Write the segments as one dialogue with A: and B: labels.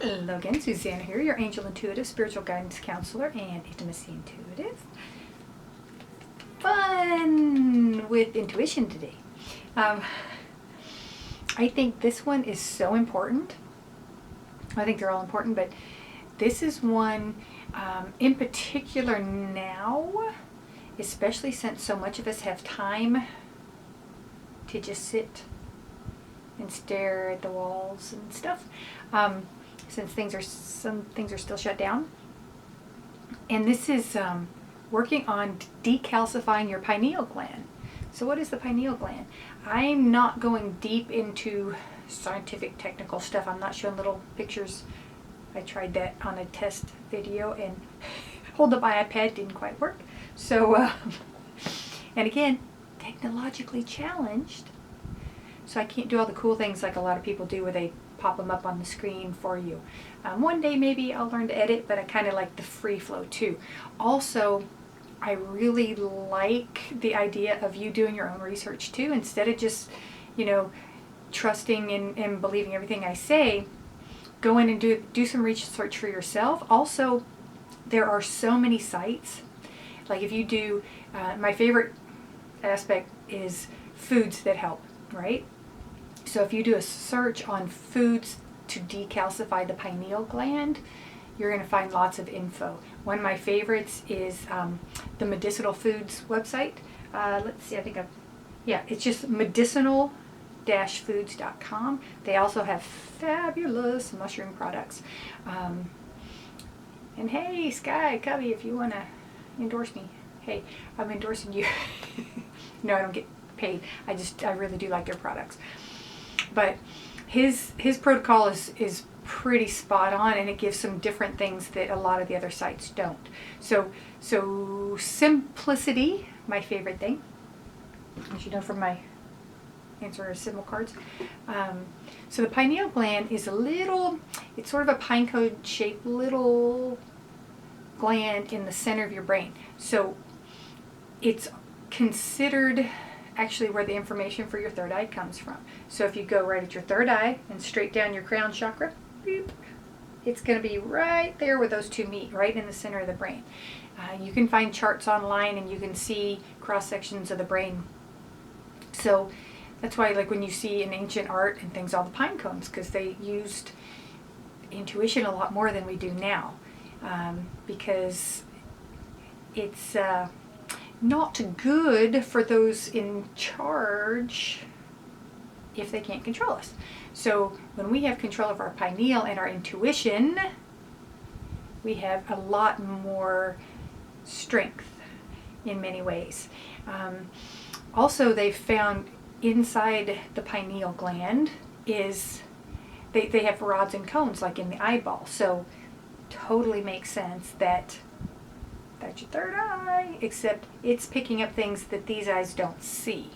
A: Hello again, Suzanne here, your angel intuitive, spiritual guidance counselor, and intimacy intuitive. Fun with intuition today. I think this one is so important. I think they're all important, but this is one in particular now, especially since so much of us have time to just sit and stare at the walls and stuff. Since some things are still shut down. And this is working on decalcifying your pineal gland. So what is the pineal gland? I'm not going deep into scientific technical stuff. I'm not showing little pictures. I tried that on a test video and hold up my iPad, didn't quite work. So, and again, technologically challenged. So I can't do all the cool things like a lot of people do where they pop them up on the screen for you. One day maybe I'll learn to edit, but I kind of like the free flow too. Also, I really like the idea of you doing your own research too, instead of just, trusting and believing everything I say. Go in and do some research for yourself. Also, there are so many sites. Like if you do, my favorite aspect is foods that help, right? So if you do a search on foods to decalcify the pineal gland, you're going to find lots of info. One of my favorites is the Medicinal Foods website. Let's see, it's just medicinal-foods.com. They also have fabulous mushroom products. And hey, Sky, Cubby, if you want to endorse me, hey, I'm endorsing you. No, I don't get paid. I really do like their products. But his protocol is pretty spot on, and it gives some different things that a lot of the other sites don't. So simplicity, my favorite thing, as you know from my answer symbol cards. So the pineal gland is it's sort of a pine cone shaped little gland in the center of your brain. So it's considered actually where the information for your third eye comes from. So if you go right at your third eye and straight down your crown chakra, beep, it's going to be right there where those two meet, right in the center of the brain. You can find charts online and you can see cross sections of the brain. So that's why, like when you see in ancient art and things, all the pine cones, because they used intuition a lot more than we do now, because it's not good for those in charge if they can't control us. So when we have control of our pineal and our intuition, we have a lot more strength in many ways. Also, they've found inside the pineal gland is they have rods and cones like in the eyeball. So totally makes sense that that's your third eye, except it's picking up things that these eyes don't see.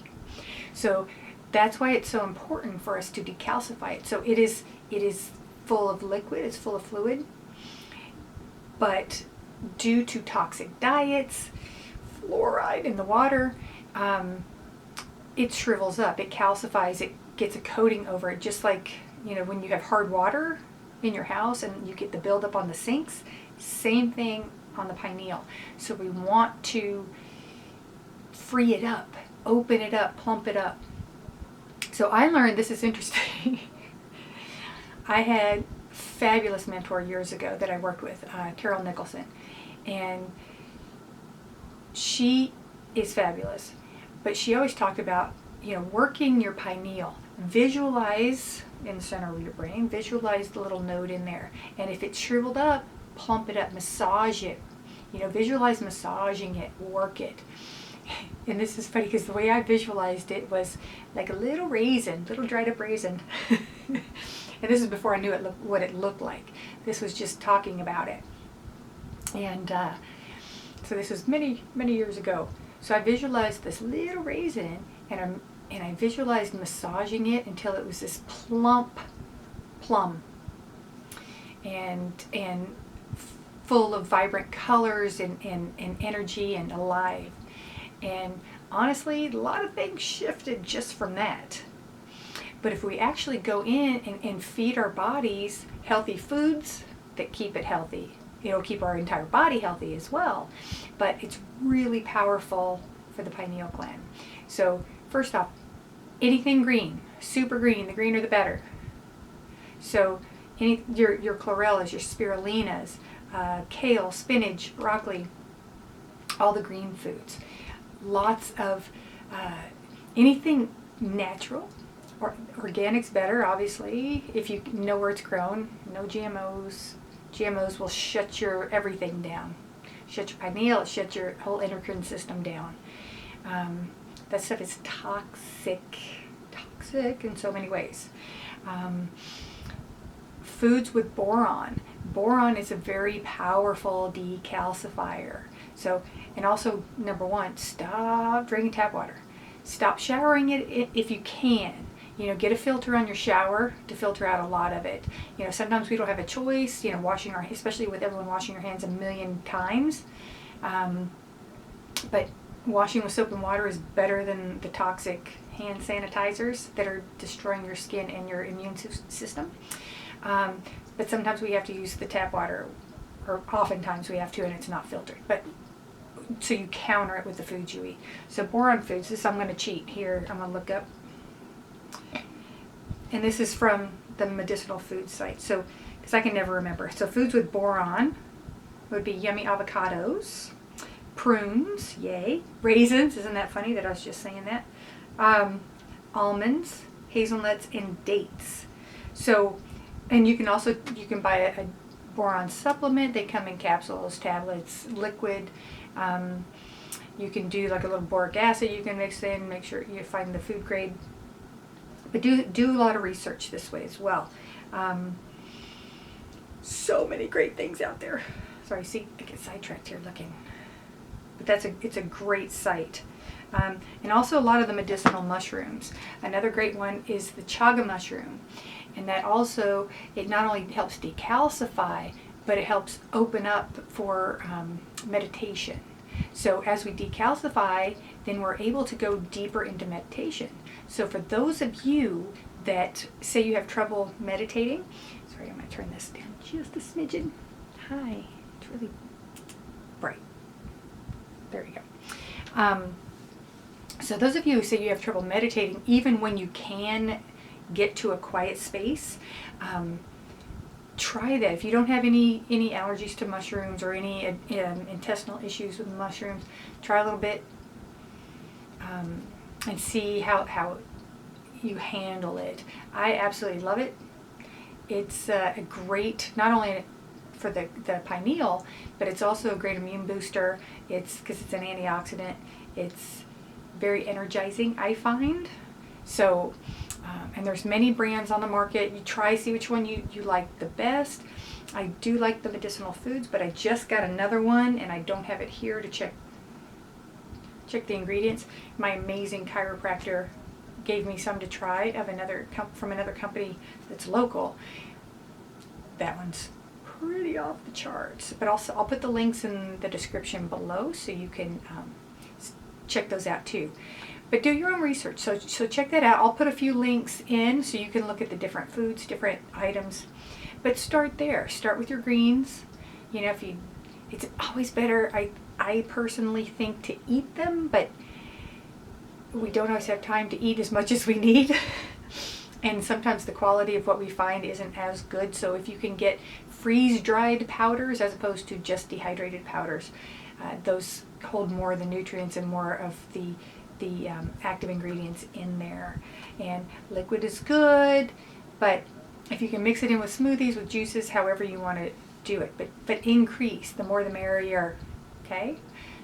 A: So that's why it's so important for us to decalcify it. So it is full of liquid, it's full of fluid, but due to toxic diets, fluoride in the water, it shrivels up, it calcifies, it gets a coating over it, just like when you have hard water in your house and you get the buildup on the sinks. Same thing on the pineal. So we want to free it up, open it up, plump it up. So I learned, this is interesting, I had a fabulous mentor years ago that I worked with, Carol Nicholson, and she is fabulous, but she always talked about, working your pineal. Visualize in the center of your brain, visualize the little node in there, and if it's shriveled up, plump it up, massage it, visualize massaging it, work it. And this is funny because the way I visualized it was like a little raisin, little dried up raisin. And this is before I knew what it looked like. This was just talking about it. And so this was many, many years ago. So I visualized this little raisin, and I visualized massaging it until it was this plump plum. And full of vibrant colors and energy and alive. And honestly, a lot of things shifted just from that. But if we actually go in and feed our bodies healthy foods that keep it healthy, it'll keep our entire body healthy as well. But it's really powerful for the pineal gland. So first off, anything green, super green, the greener the better. So your chlorellas, your spirulinas, kale, spinach, broccoli, all the green foods. Lots of anything natural, or organic's better, obviously, if you know where it's grown. No GMOs. GMOs will shut your everything down. Shut your pineal, shut your whole endocrine system down. That stuff is toxic in so many ways. Foods with boron. Boron is a very powerful decalcifier. So, and also, number one, stop drinking tap water. Stop showering it if you can. You know, get a filter on your shower to filter out a lot of it. You know, sometimes we don't have a choice, you know, washing our, especially with everyone washing your hands a million times. But washing with soap and water is better than the toxic hand sanitizers that are destroying your skin and your immune system. But sometimes we have to use the tap water, or oftentimes we have to, and it's not filtered. But so you counter it with the foods you eat. So boron foods, this I'm going to cheat here. I'm going to look up. And this is from the medicinal food site. So, because I can never remember. So foods with boron would be yummy avocados, prunes, yay, raisins, isn't that funny that I was just saying that? Almonds, hazelnuts, and dates. So, and you can buy a boron supplement. They come in capsules, tablets, liquid. You can do like a little boric acid you can mix in, make sure you find the food grade. But do a lot of research this way as well. So many great things out there. Sorry, see, I get sidetracked here looking. But it's a great site. And also a lot of the medicinal mushrooms. Another great one is the chaga mushroom. And that also, it not only helps decalcify, but it helps open up for meditation. So as we decalcify, then we're able to go deeper into meditation. So for those of you that say you have trouble meditating, sorry, I'm going to turn this down just a smidgen. Hi, it's really bright. There you go. So those of you who say you have trouble meditating, even when you can get to a quiet space, try that. If you don't have any allergies to mushrooms or any intestinal issues with mushrooms, try a little bit and see how you handle it. I absolutely love it. It's a great, not only for the pineal, but it's also a great immune booster. It's because it's an antioxidant. It's very energizing, I find. So, and there's many brands on the market. You try, see which one you like the best. I do like the medicinal foods, but I just got another one, and I don't have it here to check the ingredients. My amazing chiropractor gave me some to try from another company that's local. That one's pretty off the charts, but I'll put the links in the description below so you can check those out too. But do your own research. So check that out. I'll put a few links in so you can look at the different foods, different items. But start there. Start with your greens. You know, it's always better, I personally think, to eat them, but we don't always have time to eat as much as we need. And sometimes the quality of what we find isn't as good. So if you can get freeze-dried powders as opposed to just dehydrated powders, those hold more of the nutrients and more of the active ingredients in there. And liquid is good, but if you can mix it in with smoothies, with juices, however you want to do it, but increase, the more the merrier. Okay,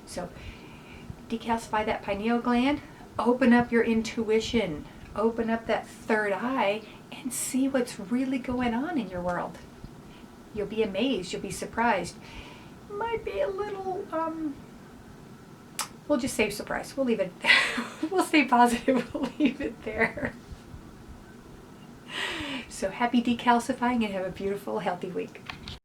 A: so decalcify that pineal gland, open up your intuition, open up that third eye, and see what's really going on in your world. You'll be amazed, you'll be surprised. Might be a little we'll just say surprise. We'll leave it there. We'll stay positive. We'll leave it there. So happy decalcifying and have a beautiful, healthy week.